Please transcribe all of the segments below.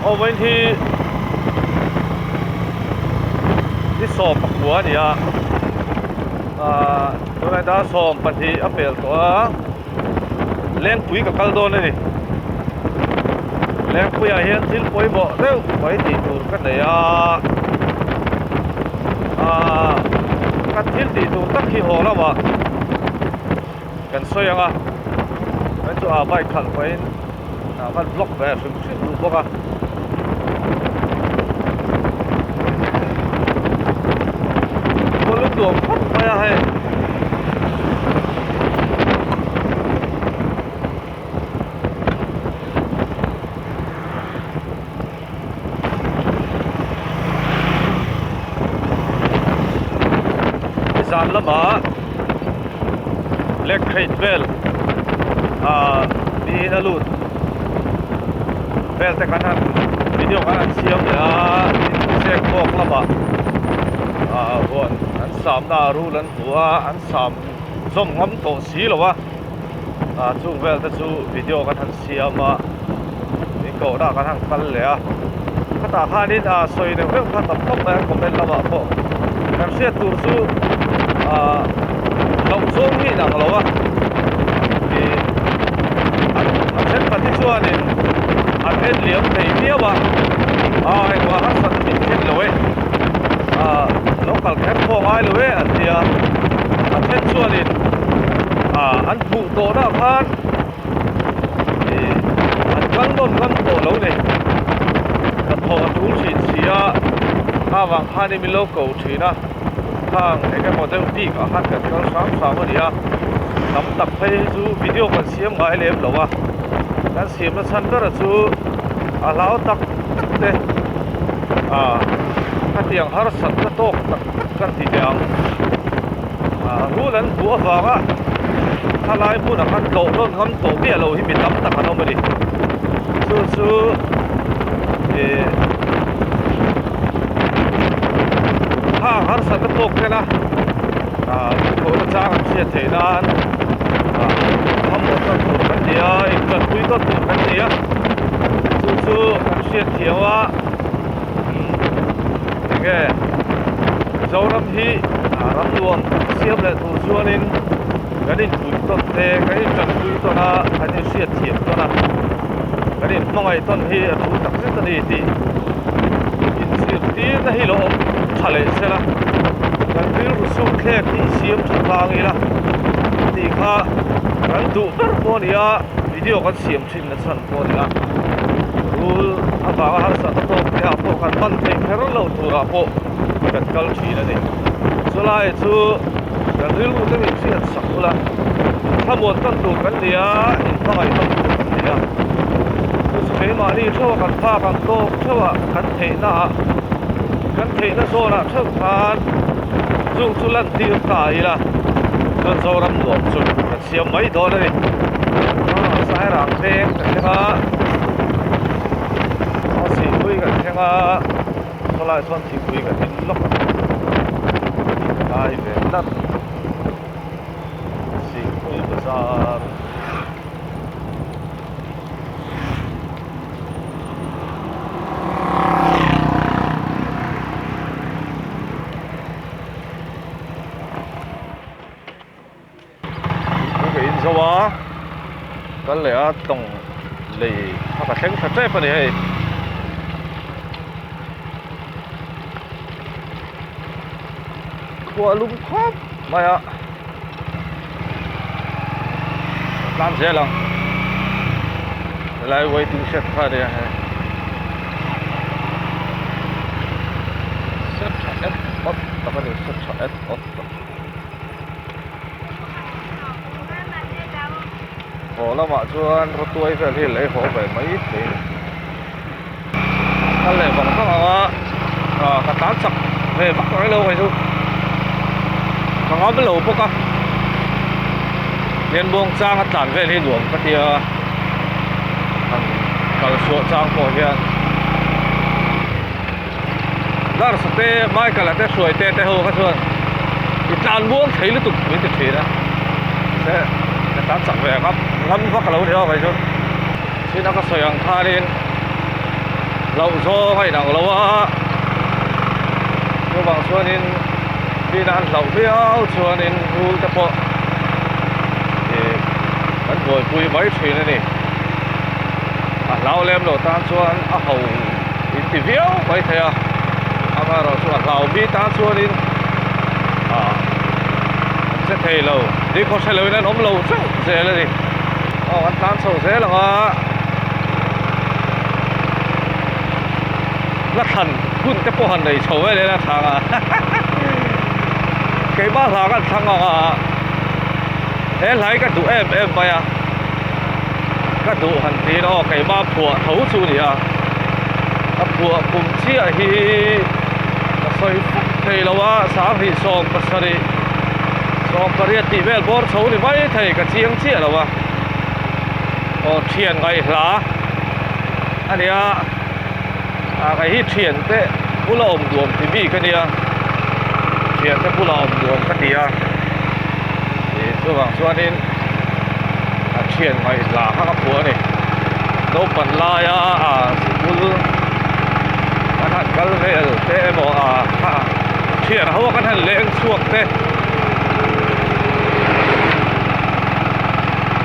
ô bên thì sổ bạc búa thì tôi này đã sổ bạc thì apelตัวเลี้ยง ปุ๋ยกับ kaldo นี่ เลี้ยง ปุ๋ยเห็นทิ้ง ปุ๋ยบ่เร็วไปตีดูกันเลยกันทิ้งตีดูตั้งขี้หัวแล้วบ่กันสวยยังมันจะใบขันไปมันล็อกแบบซึ่งดูบ่กันคนลุกดวงพัดไปให้สามละมาเล็กเครดเวลมีนาลูดเวลแต่กันนั้นวิดีโอกันเสียงเนี่ยเซ็กบอกละมาวันอันสามนารูลันหัวอันสามส่งน้ำโตสีหรอวะจู่เวลแต่จู่วิดีโอกันทันเสียมานี่ก็ได้กันทั้งกันเลยก็ตาข้านี่สวยเนี่ยเรื่องข้าตับต้มไปคอมเมนต์ละมาพอการเสียตัวจู่เราส่งนี่นะเราวะที่อันเช่นปฏิส่วนนี่อันเอ็ดเหลี่ยมในเนี้ยวะไอ้ว่าฮัสซันมิเช่นเลยlocal camp พวกไอ้เลยอันเดียอันเช่นส่วนนี้อันผูโตหน้าพานอันกันต้นกันโตแล้วเนี่ยกระทอดูสิเสียข้าวางพานี่มีโลโก้ทีนะข้างไอ้แค่โมเดลปีกหันกันเขาสามวันนี้นำตักไปดูวิดีโอกันเสียงไอ้เลี้ยมหรอวะกันเสียงมันชันก็ระจูลาวตักเด้ถ้าเตียงหาร์สัตว์โตกตักกันที่เดียงรู้นั้นบัวฟ้าถ้าลายพูดกันโตโน่นคำโตเบี้ยเราที่มีตับตักกันเอามาดิสู้ถ้าหาร์สัตว์โตกแค่นะโคตรจ้างเสียเทนานทำหมดกันถูกกันเดียอีกกันคุยก็ถูกกันเดียสู้กันเสียเทียวเจ้าน้ำที่รำรวมเสียบและตัวส่วนนึงกันนี่คุยต้นเตะกันนี่กันคุยต้นกันนี่เสียเทียบต้นกันนี่มองไอ้ต้นที่ถูกตัดเส้นตัดดีอินเสียตีนั่นที่เราทะเลเสียละกันนี่รู้สึกแค่ที่เสียบทางนี้ละที่ข้ากันดูแบบนี้วิดีโอกันเสียบชิ้นละชั้นตัวนี้ละรู้บางฮาร์สัตว์โตเนี่ยพวกกันมันเองแค่เราตัวเราพวกกันกัลชีนั่นเองสุดท้ายจู่กันเรื่องมันจะมีเสียสักละถ้าหมดต้นตัวกันเดียอีกเท่าไหร่ต้นตัวกันเดียคือสมัยมานี่ชั่วกันฟ้ากันโตชั่วกันเทน่าโซน่ะชั่วกันจู่จุลันตีตายละกันโซรำหลวมสุดกันเสียไม่โดนเลยสายหลังเพลงกันนะสิคุยกันแค่ว่าเท่าไรส่วนที่คุยกันเป็นล็อกได้เป็นนัดสิคุยภาษาคุยกันอินสวะกันเลยต้องเลยถ้าเกิดเช่นปะเนี่ยตัวลุงครบมาร้านเสียแล้วไล่ไว้ถึงเสร็จพอดีฮะเสร็จเอ็ดอดตะกันเสร็จเอ็ดอดโหแล้วมาชวนรถตัวไอ้เพื่อนที่เลยโหไปไม่ถึงก็เลยบอกเขาว่ากระตันสักเฮ้ยบักอะไรเราไปดูของเขาเป็นหลูพวกก็เรียนบวงจ้างอาจารย์เพื่อนที่หลวงก็เทียการสวดจ้างพวกเทียแล้วสเตย์ไม่กันแล้วแต่สวยแต่หัวก็ชวนอาจารย์บวงเที่ยวตุกไม่ติดเที่ยวนะแต่ตัดสักแหวกครับทำพวกเราเที่ยวไปชวนที่นักสวยอย่างท่าเรียน lâu gió hay nặng lâu á như bằng xuân nên đi đàn lâu béo xuân nên vui tập bộ thì vẫn ngồi vui mấy chuyện này lâu lem đồ tan xuân hầu interview mấy thầy à mà rồi xuân lâu bi tan xuân nên sẽ thầy lâu đi có sẽ lâu nên ốm lâu chứ dễ là gì anh tan sầu dễ làนักขันคุณจะพอหันในโชว์เลยนะทางเกี่ยบ้าทางกันทางไหลก็ดูเอ็มไปก็ดูหันทีเนาะเกี่ยบ้าผัวเขาสู้เนี่ยผัวปุ่มเชี่ยฮีก็ใส่เทลว่าสามฮีสองก็สรีสองก็เรียกตีเวลบอลเขาเนี่ยไม่เทก็เชียงเชี่ยแล้ววะก็เชียงไงล่ะอันนี้cái hít chuyển thế, bố là ổn đuông thì vì cái này chuyển thế bố là ổn đuông cái gì thì tôi bảo cho nên chuyển phải là các bố này đâu phần lai bố cái thằng cái này thế mà chuyển không có cái thằng lên xuống thế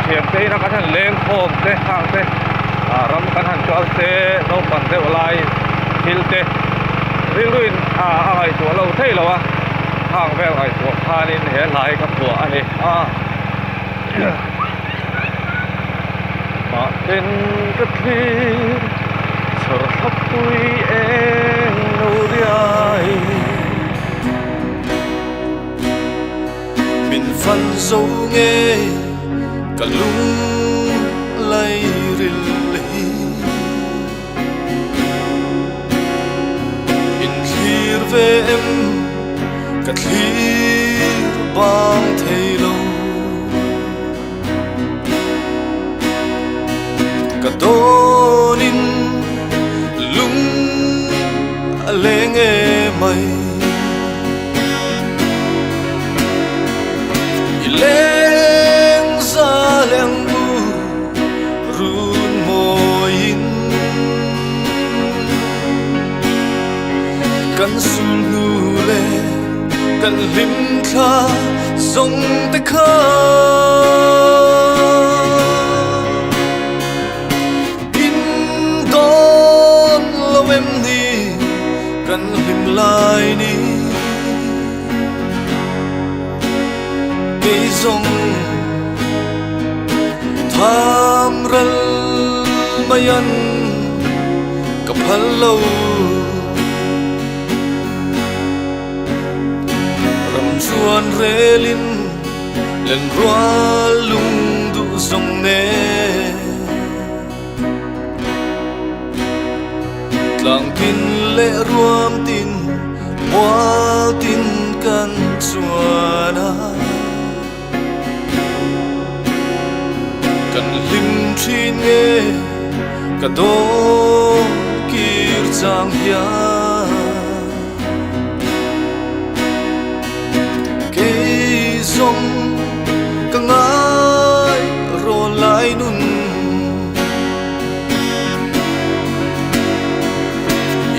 chuyển thế nó cái thằng lên khom thế hàng thế ram kan han chal te no pan te olai thil te ring ruin ai to lo thei lo hang vel ai to phanin he lai ka pu ani ma ten ka thi sar hapui en no riai min fan zo nge ka lung lai ril về em cất lir bang thầy lâu cả tonin lung lên nghe mày lên ra lên bu run moin kan sul hule kan lim kha song te kha in don lo em ni kan lim lai ni ke song tham ral mayan kapalo chuan relin len rua lung du song ne tlang tin le ruam tin wa tin kan chuana kan lim thin nge ka do kir chang hia sông cả ngài rồi lại nun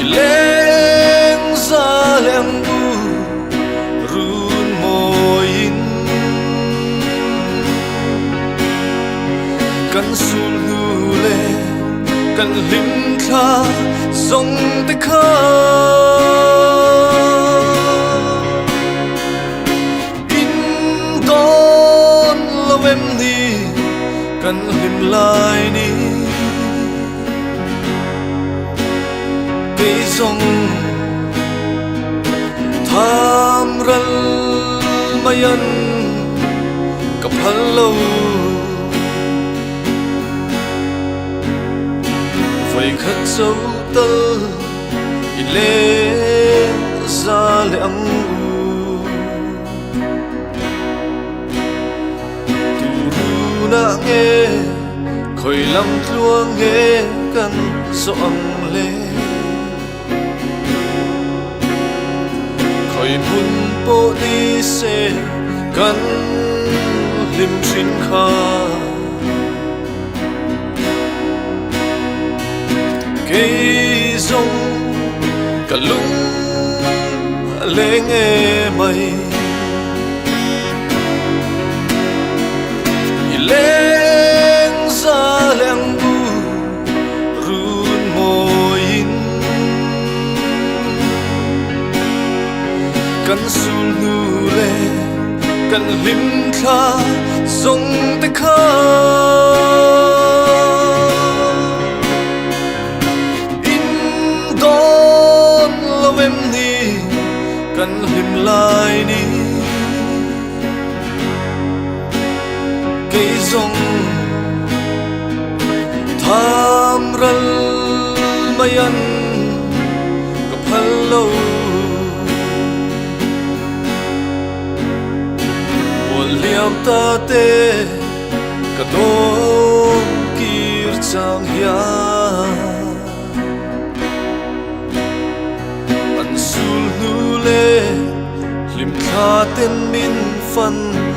lên ra lên bu run moin kan sul hule kan lim kha sông te kha em đi kan lim lai ni cây sông tham ral mayan kapalo vậy khát sâu tơ ile ra le âm na nghe khơi lắm lúa nghe căn dọn lệ khơi bún bộ đi xe căn lim chuyên kha cây cả lung lên nghe mày lên ra leng bu run moin kan sul nu le kan lim kha song te kha in don lovem ni kan lim lai ni cây rong tham ral mayan kapalo liam ta te ka don kir chang ya an sul nu le lim kha ten min fan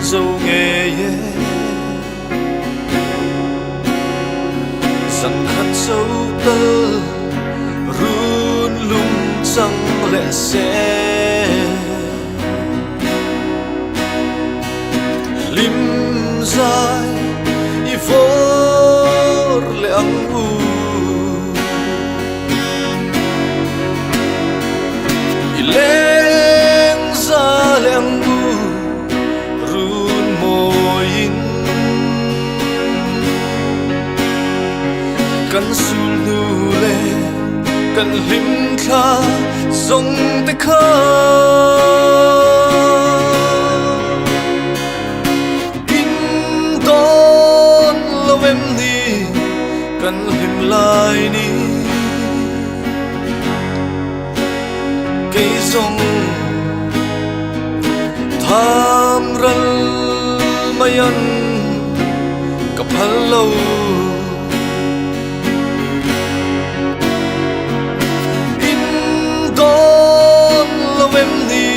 zo nge ye san khat zo tal run lung chang le se lim dài i vor le ang u i leng za le ang u run moin kan sul nu le kan lim kha song te kha em ni kan lim lai ni cây rong tham ral mayan kapalo in don lo em ni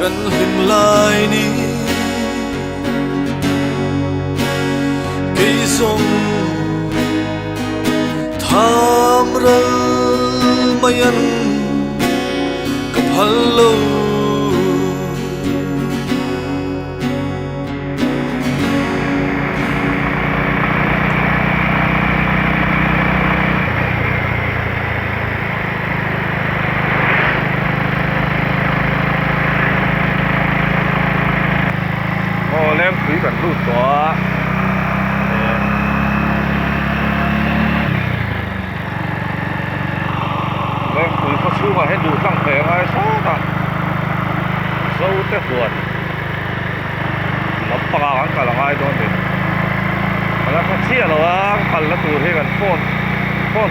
kan lim lai ni song tham ral mayan kapalo lem quýกันรูดตัวซื้อมาให้ดูตั้งแผงไอ้ซ้อตาโซ่แต่ขวดน้ำปลาอันกันละไงโดนดิแล้วเขาเชี่ยเราอันละตัวให้กันโค่น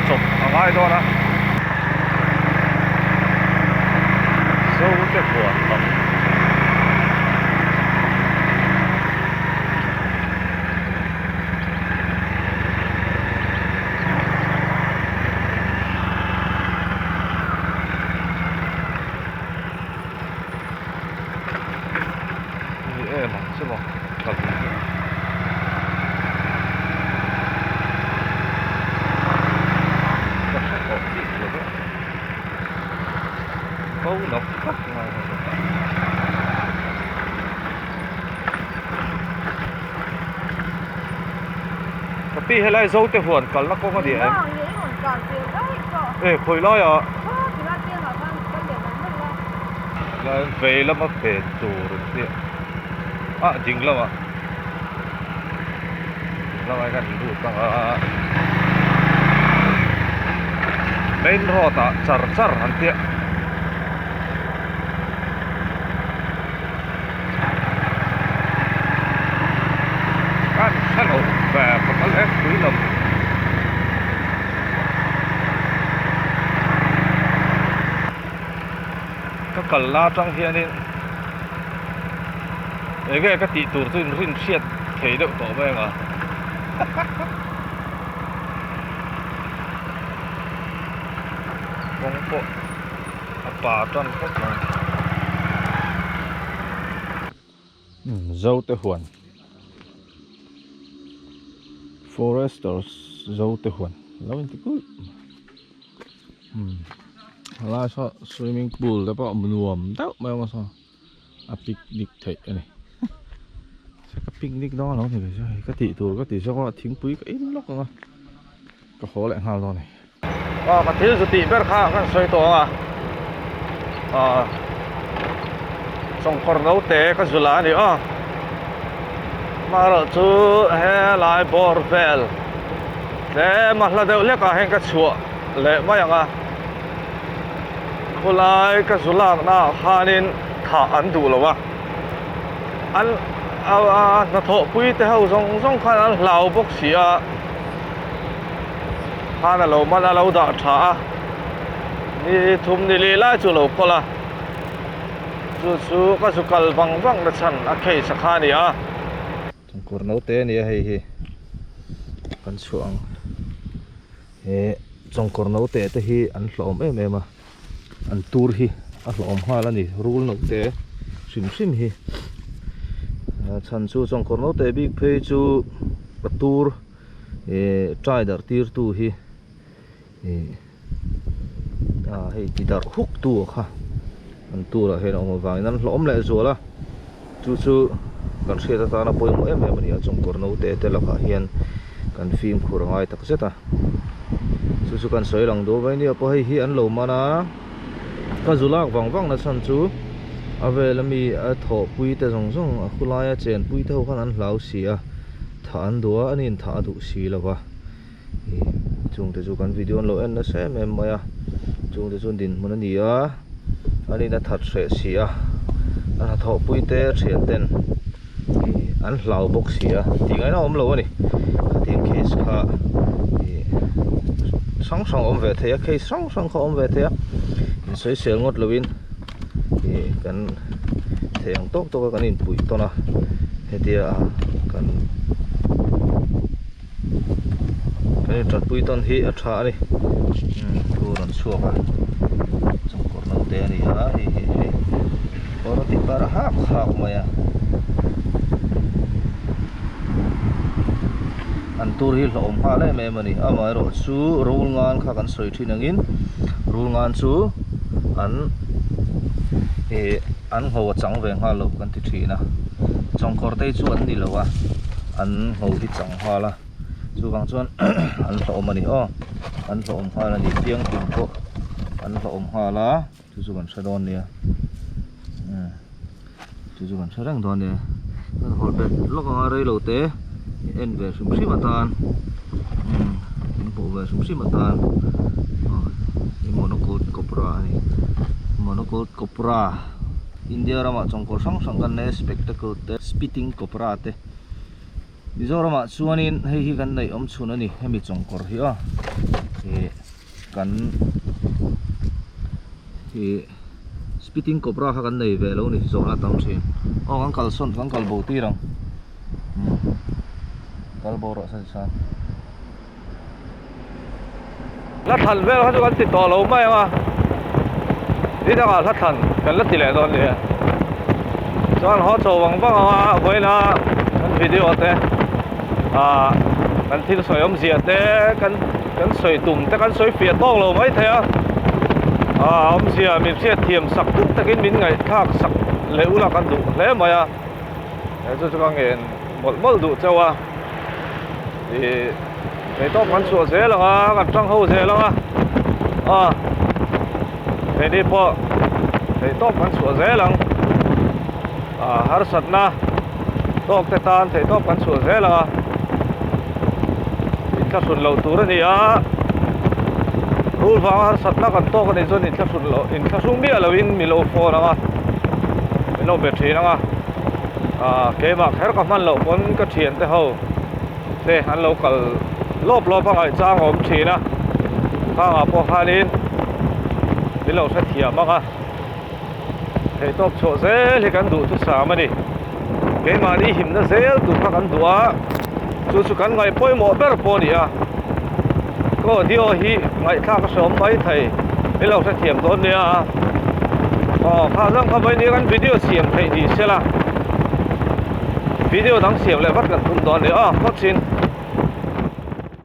จบละไงโดนนะโซ่แต่ขวดครับ是吧？差不多。高能卡嘛？tapi helai zau te huan kal na ko ma di em. Khoi lai à. Lai ve la ma pe tur ti. Jing la ma. La mai kan du tang main rota char han ti. Hello và một con ép quý lầm các cần la trong hiện đi cái tỷ tủ tôi rin xiết thấy được tổ về mà bóng bộ bà tròn các này dâu tê huồn foresters dâu tê huồn lâu anh cứ ลาชอ swimming pool แล้วก็มันรวมเต้าไม่มาซออ่ะปิกนิกเถอะนี่ใช่ก็ปิกนิกน้องthì phải chơi cái tỷ tuổi cái tỷ cho họทิ้งปุ๋ยก็อิ่มlúc rồiก็ขอแหละห้าร้อยนี่ก็กระถิ่นสติเบิดข้าวกันสวยตัวส่งคนเราเตะก็สุดละนี่มาเราจูเฮลายบอร์เฟลแต่มาเราเดี๋ยวเรียกอะไรกันชัวเละไม่ยังคนลายก็สุดละน่าฮานินถ่าอันดูหรอวะอันนาโถปุยเตะเขาส่งขนาดเหล่าพวกเสียฮานาเรามาเราด่าถ่านี่ทุ่มนี่ลีไล่จุลพอละจู่ก็สุกัลวังนะฉันโอเคสักขานี่จงกรนเอาเตนี่ให้กันช่วงจงกรนเอาเตะที่อันหลอมมาอันตูร์ฮีอันหลอมฮาแล้วนี่รูลนเอาเตะซิมฮีฉันจู่จงกรนเอาเตะบิ๊กเพย์จู่ประตูใจดาร์ตีร์ตูฮีให้ติดาร์ฮุกตัวค่ะอันตัวละเห็นออกมาฟังนั้นหลอมเลยจัวละจู่กันเสียตาหน้าปอยมันมันนี่จงกรนเอาเตะละค่ะเฮียนกันฟิล์มคูรงไอ้ตักเสร็จจู่กันสวยหลังดูไว้เนี่ยพอให้ฮีอันหลอมมานะก็จุลากวังนะฉันจู่เอาเวลามีถอปุยแต่ส่งคุณลายเจนปุยเท่าขนาดเหลาเสียฐานดัวอันนี้ฐานดุสีแล้ววะจุงแต่จุกันวิดีโอเราเอ็นนะเสมมาจุงแต่จุนดินมันนี่อันนี้นะถัดเสียอันถอปุยแต่เสียเต้นอันเหลาบกเสียที่ไงน้องเราวะนี่ที่เคสค่ะสองเวทีเคสสองเขาเวทีสวยเสียงดเลยวินกันเสียงโต๊ะกันนี่ปุ๋ยตัวน่ะเฮตีกันจัดปุ๋ยต้นที่อัฐานี่กูนั่นชัวร์จงกรนเอาเตนี่พอเราติดปลาหักมาอันตัวที่หลอมพาเลยแม่มันนี่มารถสู้รูลงานข้ากันสวยที่นั่งอินรูลงานสู้อันหัวจังเวงฮาลกันที่ทีนะจงกรได้ชวนนี่แล้ววะอันหัวที่จังฮาละจู่บางชวนอันหลอมมันนี่อันหลอมฮาละนี่เพียงถึงก็อันหลอมฮาละจู่กันใช้ดอนเนี่ยจู่กันใช้แรงดอนเนี่ยมันหัวเป็ดล็อกอะไรเราเตะเอ็นเวสุมซิมาตานหัวเวสุมซิมาตานนี่โมโนโคดกบรานี่โมโนโคดกบราอินเดียรามาจงกรสังกันเนี่ยสเปกตาเคิลเตสปิติ้งกบราเตมิโซรามาชวนนี่ให้กันในชวนนี่ให้มีจงกรที่กันสปิติ้งกบรากันในเวลานี่โซนตามเช่นกันคัลซอนกันคัลโบตีรังคัลโบรัสเซนแล้วทันเวลเขาจะกันติดต่อเราไหมวะนี่ถ้าเราทันกันแล้วติดแหล่ตอนนี้จนเขาโจวังบ้างว่าไว้นะกันวิดีโอเตะกันที่สวยอมเสียเตะกันสวยตุ่มแต่กันสวยเฟียต้องเราไหมเถอะอมเสียมีเสียเทียมสักทุกตะกินมินไงข้าสักเลี้ยวละกันดุเลี้ยวมาแล้วจะกังเงินหมดดุเจ้าวะในต้องกันสวยเสียแล้วกันจังหูเสียแล้วในนี้พอในต้องกันสวยเสียแล้วฮาร์สัตนะต้องแต่ตานในต้องกันสวยเสียแล้วอินทสุนเราตัวนี้รูลฟังฮาร์สัตนะกันโตกันในส่วนอินทสุนเบี้ยเราวินมิโลโฟนะมิโลเบตรีนะเก็บมาแค่กับมันเราคนก็เทียนแต่เขาเสียหันเราก็ลบพังไอ้จ้างผมทีนะข้างพวกฮานินที่เราใช้เทียมมากเฮ้ยตบโชว์เซลให้กันดูทุกสามนี่เกมาดีหิมนะเซลดูพักกันดูจู่กันไงป่วยหมอเบอร์ปอนี่ก็เดียวฮีไงข้าก็สมไปไทยที่เราใช้เทียมต้นเนี่ยข้าเรื่องเข้าไปนี่กันวิดีโอเสียงไทยดีเสียละวิดีโอทั้งเสียงเลยวัดกันทุนตอนนี้พักชิน